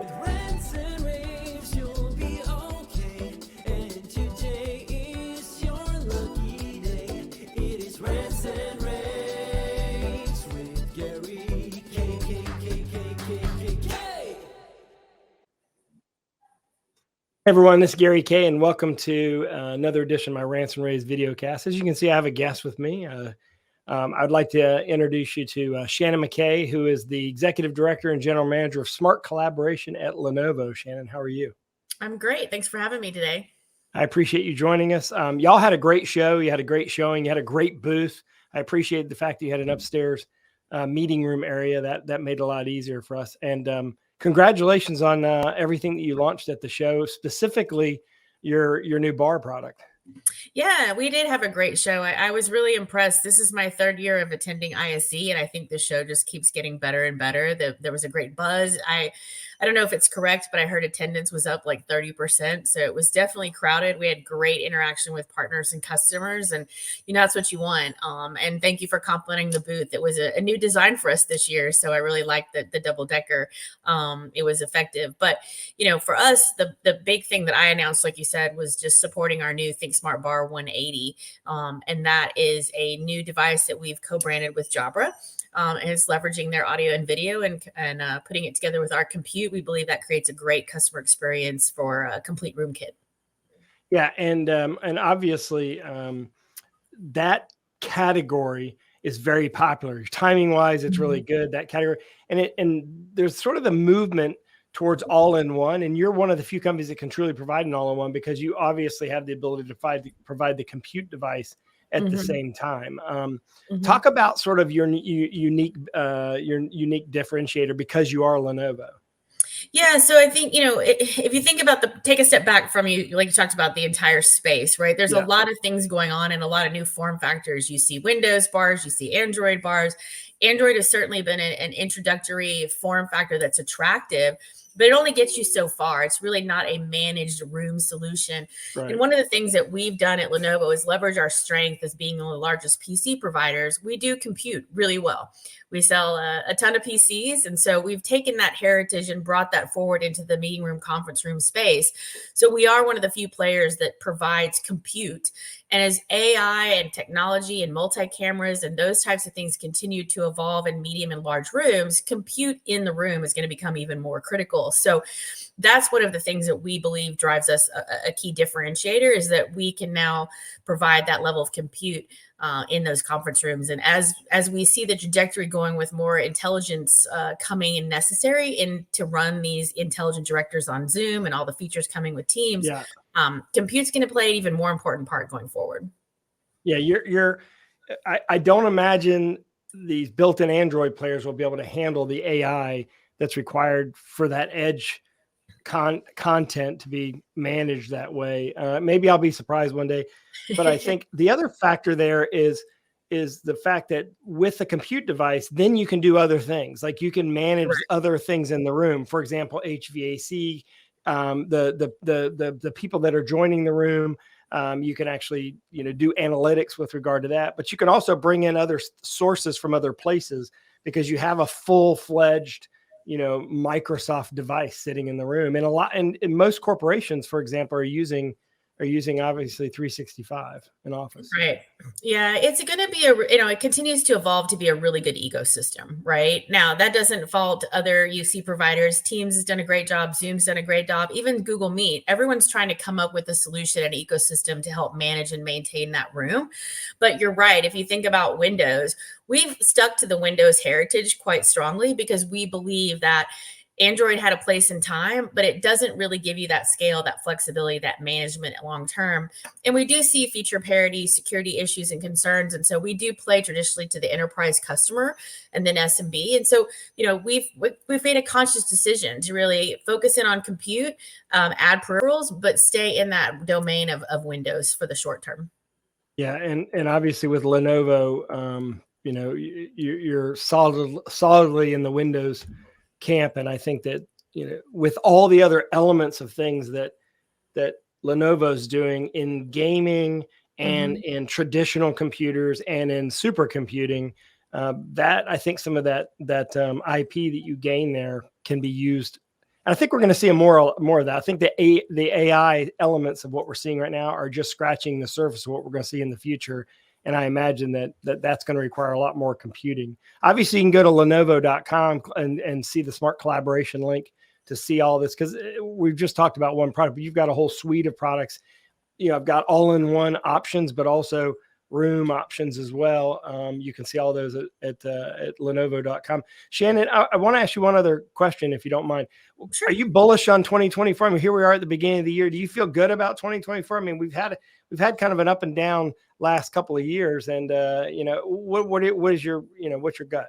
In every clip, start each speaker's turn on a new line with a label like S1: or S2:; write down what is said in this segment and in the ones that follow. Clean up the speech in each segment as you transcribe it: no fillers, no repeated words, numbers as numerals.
S1: With rants and raves, you'll be okay. And today is your lucky day. It is rants and raves with Gary K.
S2: Hey everyone, this is Gary K, and welcome to another edition of my Rants and Raves Videocast. As you can see, I have a guest with me. I'd like to introduce you to Shannon MacKay, who is the Executive Director and General Manager of Smart Collaboration at Lenovo. Shannon, how are you?
S3: I'm great. Thanks for having me today.
S2: I appreciate you joining us. Y'all had a great show. You had a great showing. You had a great booth. I appreciate the fact that you had an upstairs meeting room area. That made it a lot easier for us. And congratulations on everything that you launched at the show, specifically your new bar product.
S3: Yeah, we did have a great show. I was really impressed. This is my third year of attending ISE, and I think the show just keeps getting better and better. There was a great buzz. I don't know if it's correct, but I heard attendance was up like 30%. So it was definitely crowded. We had great interaction with partners and customers, and that's what you want. And thank you for complimenting the booth. It was a new design for us this year, so I really liked the double decker. It was effective. But for us, the big thing that I announced, like you said, was just supporting our new ThinkSmart Bar 180, and that is a new device that we've co-branded with Jabra. And it's leveraging their audio and video and putting it together with our compute. We believe that creates a great customer experience for a complete room kit.
S2: Yeah, and obviously that category is very popular. Timing wise, it's really good, that category. And there's sort of the movement towards all-in-one, and you're one of the few companies that can truly provide an all-in-one because you obviously have the ability to provide the compute device at the same time. Talk about sort of your unique differentiator because you are Lenovo.
S3: Yeah, so I think, if you think about take a step back from like you talked about the entire space, right? There's a lot of things going on and a lot of new form factors. You see Windows bars, you see Android bars. Android has certainly been an introductory form factor that's attractive, but it only gets you so far. It's really not a managed room solution. Right. And one of the things that we've done at Lenovo is leverage our strength as being one of the largest PC providers. We do compute really well. We sell a ton of PCs. And so we've taken that heritage and brought that forward into the meeting room, conference room space. So we are one of the few players that provides compute. And as AI and technology and multi-cameras and those types of things continue to evolve in medium and large rooms, compute in the room is going to become even more critical. So that's one of the things that we believe drives us a key differentiator, is that we can now provide that level of compute in those conference rooms. And as we see the trajectory going with more intelligence coming in necessary to run these intelligent directors on Zoom and all the features coming with Teams, compute's going to play an even more important part going forward.
S2: Yeah, I don't imagine these built-in Android players will be able to handle the AI that's required for that edge content to be managed that way. Maybe I'll be surprised one day, but I think the other factor there is the fact that with the compute device, then you can do other things. Like you can manage other things in the room. For example, HVAC, the people that are joining the room. You can actually, do analytics with regard to that, but you can also bring in other sources from other places because you have a full-fledged Microsoft device sitting in the room. And most corporations, for example, are using obviously 365 in Office.
S3: Right. Yeah. It's going to be it continues to evolve to be a really good ecosystem right now. That doesn't fault other UC providers. Teams has done a great job. Zoom's done a great job. Even Google Meet, everyone's trying to come up with a solution and ecosystem to help manage and maintain that room. But you're right. If you think about Windows, we've stuck to the Windows heritage quite strongly because we believe that Android had a place in time, but it doesn't really give you that scale, that flexibility, that management long term. And we do see feature parity, security issues, and concerns. And so we do play traditionally to the enterprise customer and then SMB. And so, we've made a conscious decision to really focus in on compute, add peripherals, but stay in that domain of Windows for the short term.
S2: Yeah, and obviously with Lenovo, you're solidly in the Windows camp, and I think that with all the other elements of things that Lenovo's doing in gaming and in traditional computers and in supercomputing, that I think some of that IP that you gain there can be used And I think we're going to see more of that. I think the AI elements of what we're seeing right now are just scratching the surface of what we're going to see in the future. And I imagine that's going to require a lot more computing. Obviously, you can go to Lenovo.com and see the smart collaboration link to see all this, because we've just talked about one product, but you've got a whole suite of products. I've got all-in-one options, but also room options as well. You can see all those at Lenovo.com. Shannon, I want to ask you one other question, if you don't mind.
S3: Sure.
S2: Are you bullish on 2024? I mean, here we are at the beginning of the year. Do you feel good about 2024? I mean, we've had kind of an up and down last couple of years, and what is your what's your gut?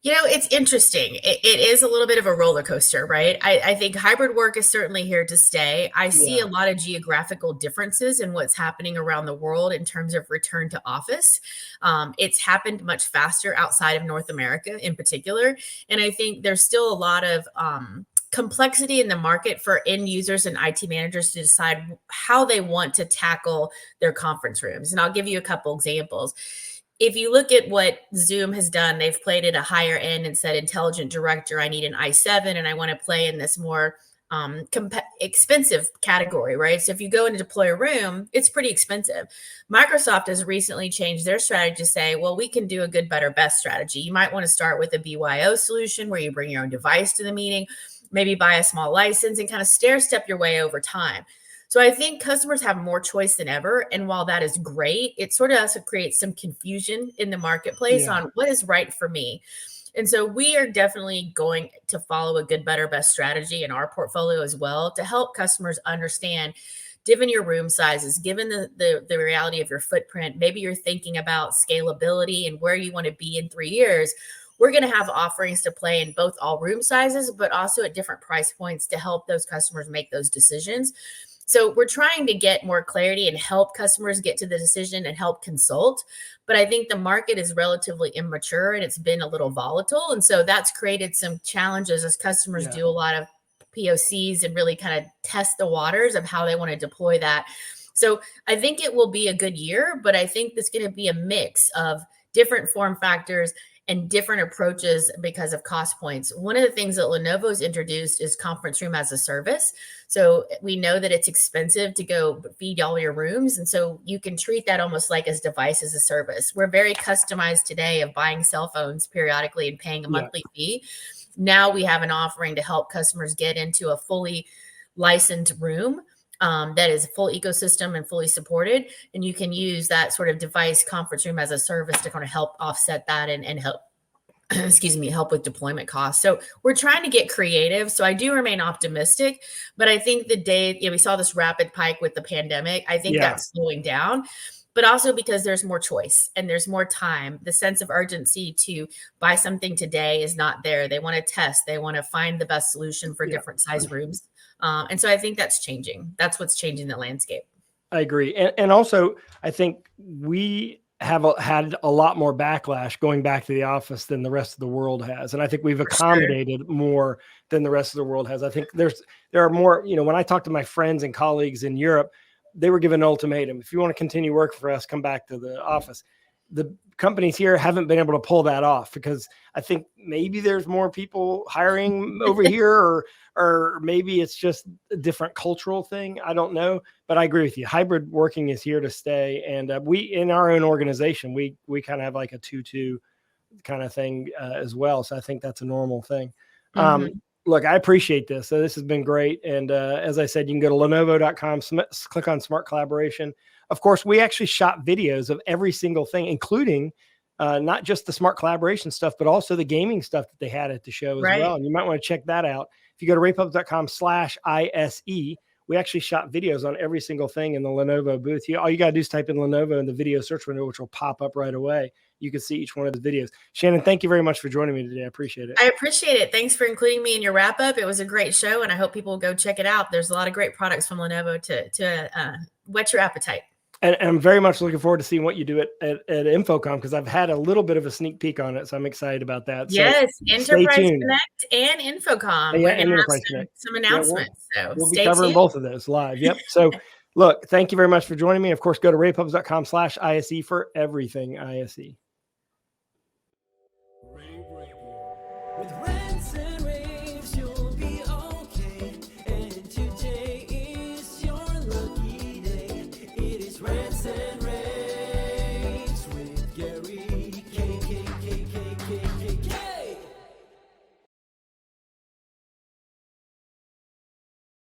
S3: It's interesting. It is a little bit of a roller coaster, right? I think hybrid work is certainly here to stay. I see a lot of geographical differences in what's happening around the world in terms of return to office. It's happened much faster outside of North America in particular. And I think there's still a lot of complexity in the market for end users and IT managers to decide how they want to tackle their conference rooms. And I'll give you a couple examples. If you look at what Zoom has done, they've played at a higher end and said, intelligent director, I need an i7 and I want to play in this more expensive category, right? So if you go and deploy a room, it's pretty expensive. Microsoft has recently changed their strategy to say, well, we can do a good, better, best strategy. You might want to start with a BYO solution where you bring your own device to the meeting, maybe buy a small license and kind of stair step your way over time. So I think customers have more choice than ever. And while that is great, it sort of also creates some confusion in the marketplace on what is right for me. And so we are definitely going to follow a good, better, best strategy in our portfolio as well to help customers understand, given your room sizes, given the reality of your footprint, maybe you're thinking about scalability and where you want to be in 3 years. We're going to have offerings to play in both all room sizes, but also at different price points to help those customers make those decisions. So we're trying to get more clarity and help customers get to the decision and help consult. But I think the market is relatively immature and it's been a little volatile. And so that's created some challenges as customers do a lot of POCs and really kind of test the waters of how they want to deploy that. So I think it will be a good year, but I think it's going to be a mix of different form factors and different approaches because of cost points. One of the things that Lenovo's introduced is conference room as a service. So we know that it's expensive to go feed all your rooms. And so you can treat that almost like as device as a service. We're very customized today of buying cell phones periodically and paying a monthly fee. Now we have an offering to help customers get into a fully licensed room that is a full ecosystem and fully supported. And you can use that sort of device conference room as a service to kind of help offset that and help, help with deployment costs. So we're trying to get creative. So I do remain optimistic, but I think the day, we saw this rapid pike with the pandemic. I think that's slowing down, but also because there's more choice and there's more time. The sense of urgency to buy something today is not there. They want to test. They want to find the best solution for different size rooms. And so I think that's changing. That's what's changing the landscape. I
S2: agree. And also, I think we have had a lot more backlash going back to the office than the rest of the world has. And I think we've accommodated more than the rest of the world has. I think there are more, when I talk to my friends and colleagues in Europe, they were given an ultimatum. If you want to continue working for us, come back to the office. The companies here haven't been able to pull that off because I think maybe there's more people hiring over here or maybe it's just a different cultural thing. I don't know, but I agree with you. Hybrid working is here to stay. And we, in our own organization, we kind of have like a 2-2 kind of thing as well. So I think that's a normal thing. Look, I appreciate this. So this has been great. And as I said, you can go to Lenovo.com, click on Smart Collaboration. Of course, we actually shot videos of every single thing, including not just the smart collaboration stuff, but also the gaming stuff that they had at the show as well. And you might want to check that out. If you go to rAVePubs.com/ISE, we actually shot videos on every single thing in the Lenovo booth. All you got to do is type in Lenovo in the video search window, which will pop up right away. You can see each one of the videos. Shannon, thank you very much for joining me today. I appreciate it.
S3: I appreciate it. Thanks for including me in your wrap up. It was a great show, and I hope people will go check it out. There's a lot of great products from Lenovo to whet your appetite.
S2: And I'm very much looking forward to seeing what you do at InfoComm, because I've had a little bit of a sneak peek on it. So I'm excited about that.
S3: Yes, so Enterprise Connect and InfoComm.
S2: Yeah,
S3: we're going to have some announcements.
S2: Yeah, we'll be covering both of those live. Yep. So look, thank you very much for joining me. Of course, go to rAVePubs.com/ISE for everything ISE.
S1: With rants and raves.